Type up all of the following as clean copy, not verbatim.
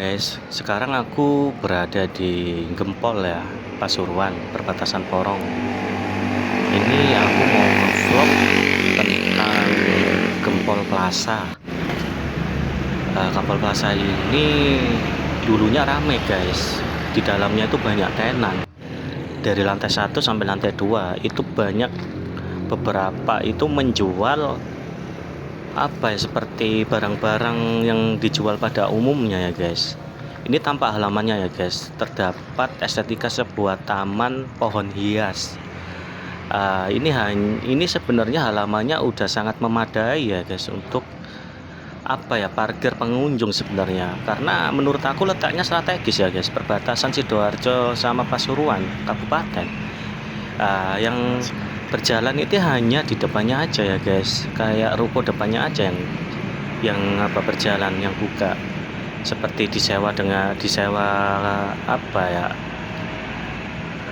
Guys, sekarang aku berada di Gempol ya, Pasuruan, perbatasan Porong. Ini aku mau nge-vlog tentang Gempol Plaza. Gempol Plaza ini dulunya rame guys. Di dalamnya itu banyak tenan. Dari lantai 1 sampai lantai 2 itu banyak, beberapa itu menjual apa ya, seperti barang-barang yang dijual pada umumnya ya guys. Ini tampak halamannya ya guys, terdapat estetika sebuah taman pohon hias. Ini sebenarnya halamannya udah sangat memadai ya guys untuk apa ya, parkir pengunjung sebenarnya, karena menurut aku letaknya strategis ya guys, perbatasan Sidoarjo sama Pasuruan Kabupaten. Yang berjalan itu hanya di depannya aja ya guys, kayak ruko depannya aja yang apa berjalan, yang buka, seperti disewa apa ya,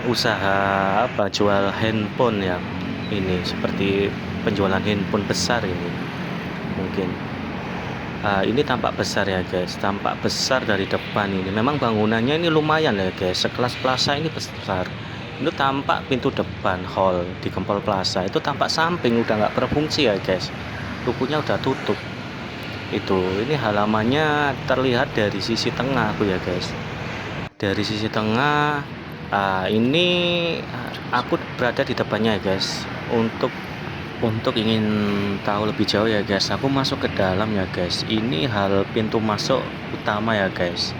usaha apa, jual handphone ya, ini seperti penjualan handphone besar ini mungkin. Ini tampak besar ya guys, tampak besar dari depan. Ini memang bangunannya ini lumayan ya guys, sekelas plaza ini besar. Itu tampak pintu depan hall di Gempol Plaza itu tampak samping udah nggak berfungsi ya guys, rukunya udah tutup. Ini halamannya terlihat dari sisi tengah aku ya guys, dari sisi tengah. Ini aku berada di depannya ya guys. Untuk ingin tahu lebih jauh ya guys, aku masuk ke dalam ya guys. Ini hal pintu masuk utama ya guys.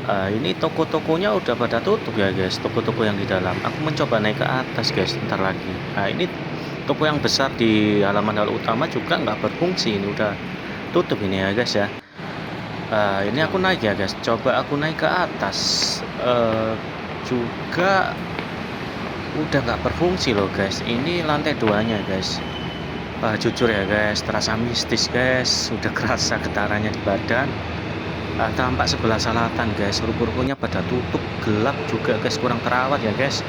Ini toko-tokonya udah pada tutup ya guys, toko-toko yang di dalam. Aku mencoba naik ke atas guys, bentar lagi. Ini toko yang besar di halaman hal utama juga nggak berfungsi, ini udah tutup ini ya guys ya. Ini aku naik ya guys, coba aku naik ke atas, juga udah nggak berfungsi loh guys. Ini lantai 2-nya guys. Jujur ya guys, terasa mistis guys, udah kerasa getarannya di badan. Tampak sebelah selatan guys, ruko-rukonya pada tutup, gelap juga guys, kurang terawat ya guys,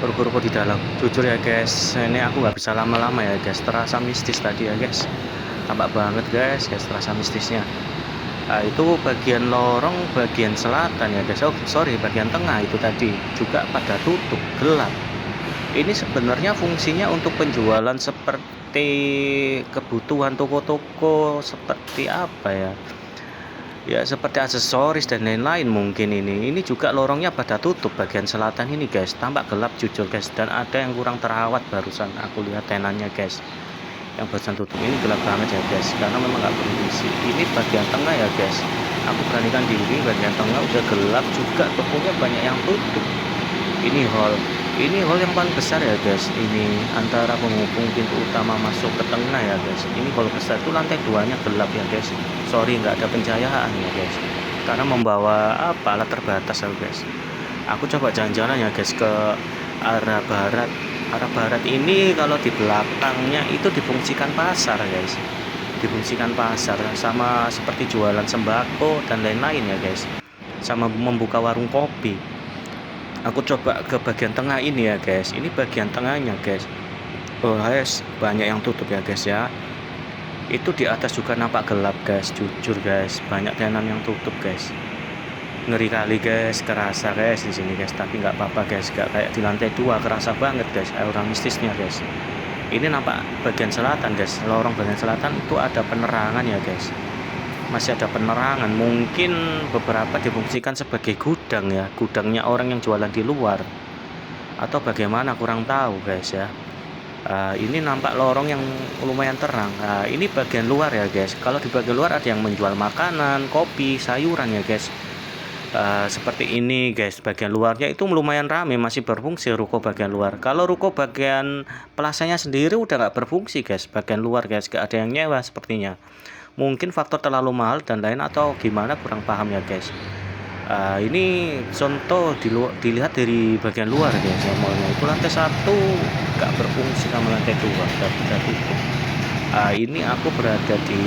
ruko-ruko di dalam. Jujur ya guys, ini aku nggak bisa lama-lama ya guys, terasa mistis tadi ya guys, tampak banget guys, terasa mistisnya. Itu bagian lorong bagian selatan ya guys, bagian tengah itu tadi juga pada tutup, gelap. Ini sebenarnya fungsinya untuk penjualan seperti kebutuhan toko-toko, seperti apa ya, seperti aksesoris dan lain-lain mungkin. Ini juga lorongnya pada tutup bagian selatan ini guys, tampak gelap jujur guys, dan ada yang kurang terawat. Barusan aku lihat tenannya guys, yang barusan tutup ini gelap banget ya guys, karena memang nggak berfungsi. Ini bagian tengah ya guys, aku beranikan diri, bagian tengah udah gelap juga, tokonya banyak yang tutup. Ini hall yang paling besar ya guys, ini antara penghubung pintu utama masuk ke tengah ya guys. Ini hall besar itu lantai 2-nya gelap ya guys, nggak ada pencahayaan ya guys, karena membawa alat terbatas ya guys. Aku coba jalan-jalan ya guys ke arah barat ini. Kalau di belakangnya itu difungsikan pasar guys, difungsikan pasar, sama seperti jualan sembako dan lain-lain ya guys, sama membuka warung kopi. Aku coba ke bagian tengah ini ya guys, ini bagian tengahnya guys. Guys, banyak yang tutup ya guys ya. Itu di atas juga nampak gelap guys, jujur guys, banyak tenan yang tutup guys. Ngeri kali guys, kerasa guys di sini guys, tapi nggak apa-apa guys, nggak kayak di lantai 2, kerasa banget guys aura mistisnya guys. Ini nampak bagian selatan guys, lorong bagian selatan itu ada penerangan ya guys, masih ada penerangan. Mungkin beberapa difungsikan sebagai gudang ya, gudangnya orang yang jualan di luar, atau bagaimana kurang tahu guys ya. Ini nampak lorong yang lumayan terang. Ini bagian luar ya guys, kalau di bagian luar ada yang menjual makanan, kopi, sayuran ya guys. Seperti ini guys, bagian luarnya itu lumayan ramai, masih berfungsi ruko bagian luar. Kalau ruko bagian plasanya sendiri udah nggak berfungsi guys, bagian luar guys, gak ada yang nyewa sepertinya. Mungkin faktor terlalu mahal dan lain, atau gimana kurang paham ya guys. Ini contoh dilihat dari bagian luar guys ya, mallnya itu lantai 1 gak berfungsi, sama lantai 2 udah tutup. Ini aku berada di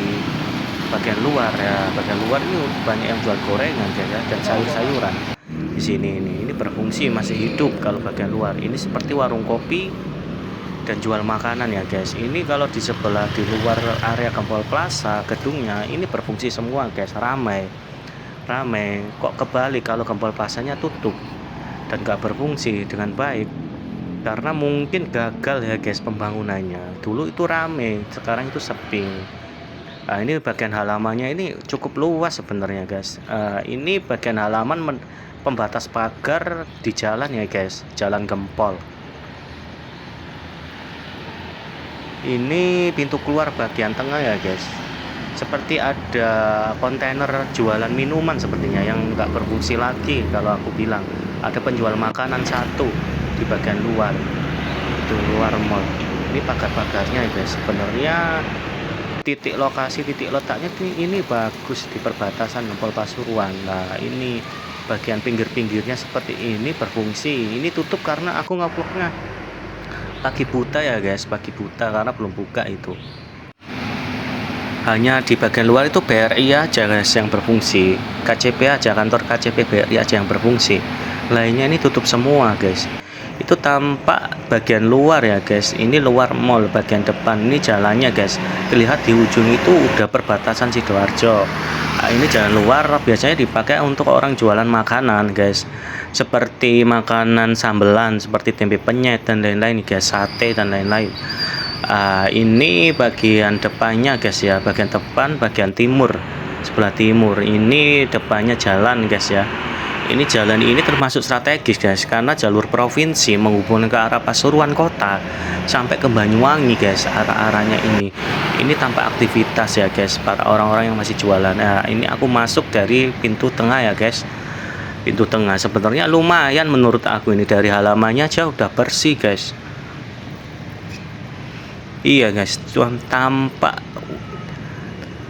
bagian luar ya, bagian luar ini banyak yang jual gorengan ya, dan sayur-sayuran di sini. Ini berfungsi, masih hidup. Kalau bagian luar ini seperti warung kopi dan jual makanan ya guys. Ini kalau di sebelah, di luar area Gempol Plaza gedungnya, ini berfungsi semua guys, ramai. rame. Kok kebalik kalau Gempol Plasanya tutup dan nggak berfungsi dengan baik? Karena mungkin gagal ya guys pembangunannya. Dulu itu rame, sekarang itu sepi. Nah, ini bagian halamannya ini cukup luas sebenarnya guys. Ini bagian halaman pembatas pagar di jalan ya guys, jalan Gempol. Ini pintu keluar bagian tengah ya guys. Seperti ada kontainer jualan minuman sepertinya yang nggak berfungsi lagi kalau aku bilang. Ada penjual makanan satu di bagian luar, itu luar mall. Ini pagar-pagarnya ya guys. Sebenarnya titik letaknya ini bagus di perbatasan Gempol Pasuruan. Nah ini bagian pinggir-pinggirnya seperti ini berfungsi. Ini tutup karena aku ngevlognya pagi buta ya guys, pagi buta karena belum buka itu. Hanya di bagian luar itu BRI aja guys yang berfungsi, KCP aja, kantor KCP BRI aja yang berfungsi, lainnya ini tutup semua guys. Itu tampak bagian luar ya guys, ini luar mall, bagian depan ini jalannya guys, terlihat di ujung itu udah perbatasan Sidoarjo. Nah, ini jalan luar biasanya dipakai untuk orang jualan makanan guys, seperti makanan sambelan seperti tempe penyet dan lain-lain guys, sate dan lain-lain. Ini bagian depannya guys ya, bagian depan bagian timur, sebelah timur ini depannya jalan guys ya. Ini jalan ini termasuk strategis guys, karena jalur provinsi menghubungkan ke arah Pasuruan kota sampai ke Banyuwangi guys, arah-arahnya ini tanpa aktivitas ya guys para orang-orang yang masih jualan. Nah ini aku masuk dari pintu tengah ya guys, pintu tengah. Sebenarnya lumayan menurut aku, ini dari halamannya aja udah bersih guys. Iya guys, cuman tampak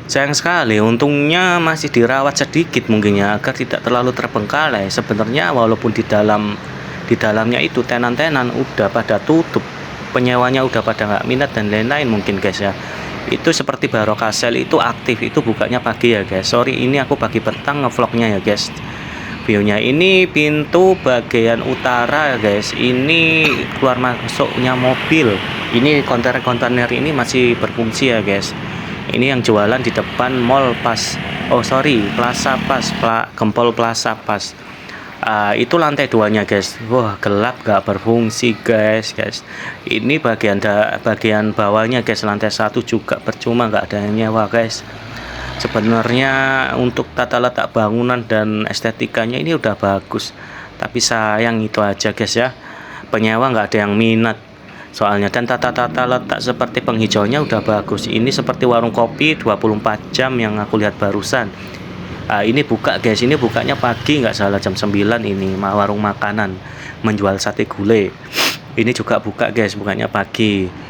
sayang sekali, untungnya masih dirawat sedikit mungkin ya agar tidak terlalu terbengkalai. Sebenarnya walaupun di dalamnya itu tenan-tenan udah pada tutup, penyewanya udah pada nggak minat dan lain-lain mungkin guys ya. Itu seperti Barokah Sale itu aktif, itu bukanya pagi ya guys. Sorry ini aku pagi petang ngevlognya ya guys. View-nya ini pintu bagian utara guys, ini keluar masuknya mobil. Ini kontainer ini masih berfungsi ya guys. Ini yang jualan di depan mall Plaza Pas, Gempol Plaza Pas. Itu lantai 2-nya guys. Wah gelap gak berfungsi guys. Ini bagian bawahnya guys, lantai 1 juga percuma, gak ada yang nyewa guys. Sebenarnya untuk tata letak bangunan dan estetikanya ini udah bagus, tapi sayang itu aja guys ya, penyewa nggak ada yang minat soalnya. Dan tata letak seperti penghijauannya udah bagus. Ini seperti warung kopi 24 jam yang aku lihat barusan. Ini buka guys, ini bukanya pagi nggak salah jam 9. Ini warung makanan menjual sate gulai, ini juga buka guys, bukanya pagi.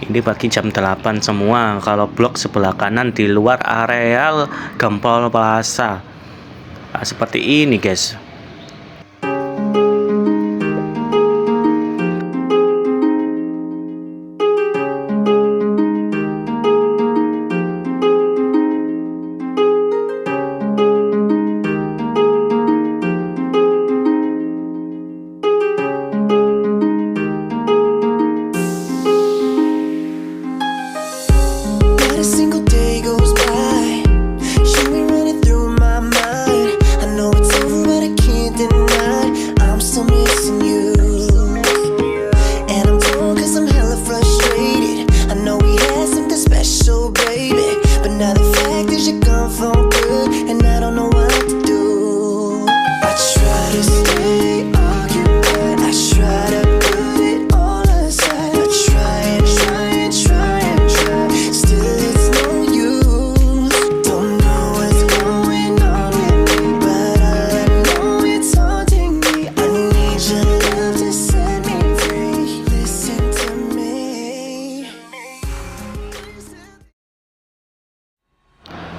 Ini pagi jam 8 semua. Kalau blok sebelah kanan di luar areal Gempol Plaza. Seperti ini guys.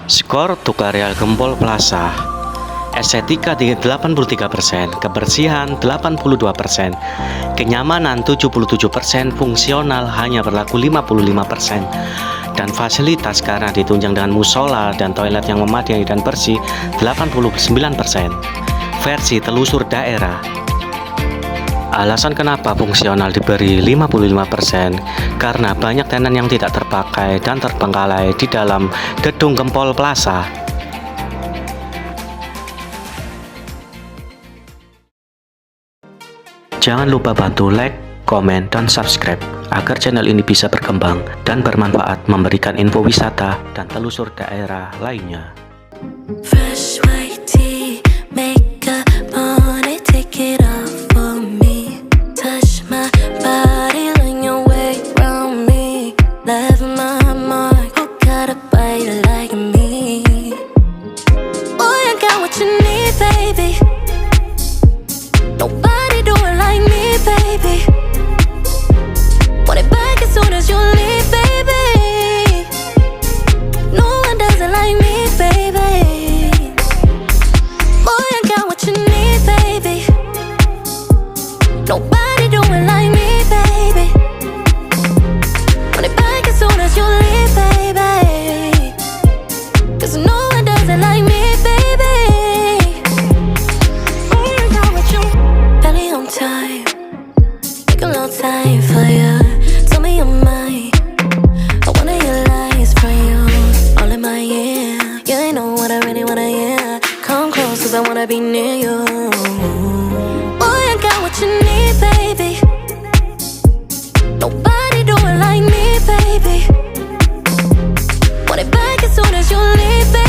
Skor untuk areal Gempol Plaza: estetika 83%, kebersihan 82%, kenyamanan 77%, fungsional hanya berlaku 55%, dan fasilitas karena ditunjang dengan musola dan toilet yang memadai dan bersih 89%. Versi telusur daerah. Alasan kenapa fungsional diberi 55%, karena banyak tenan yang tidak terpakai dan terbengkalai di dalam gedung Gempol Plaza. Jangan lupa bantu like, komen, dan subscribe agar channel ini bisa berkembang dan bermanfaat, memberikan info wisata dan telusur daerah lainnya. Fresh white tea, makeup on it, take it off for me. Touch my body, lean your way around me. Left my mark, who got a bite like me? Boy, I got what you need, baby. Nobody do it like me, baby. Want it back as soon as you leave, baby. No one does it like me, baby. Boy, I got what you need, baby. Nobody do it like me, baby. Want it back as soon as you leave, baby. 'Cause no one does it like me, baby. Boy, I got what you belly on time. Make a long time for you. Tell me you're mine. I wanna hear lies from you. All in my ear. You ain't know what I really wanna hear. Come close 'cause I wanna be near you. Boy, I got what you need, baby. Nobody do it like me, baby. Want it back as soon as you leave, baby.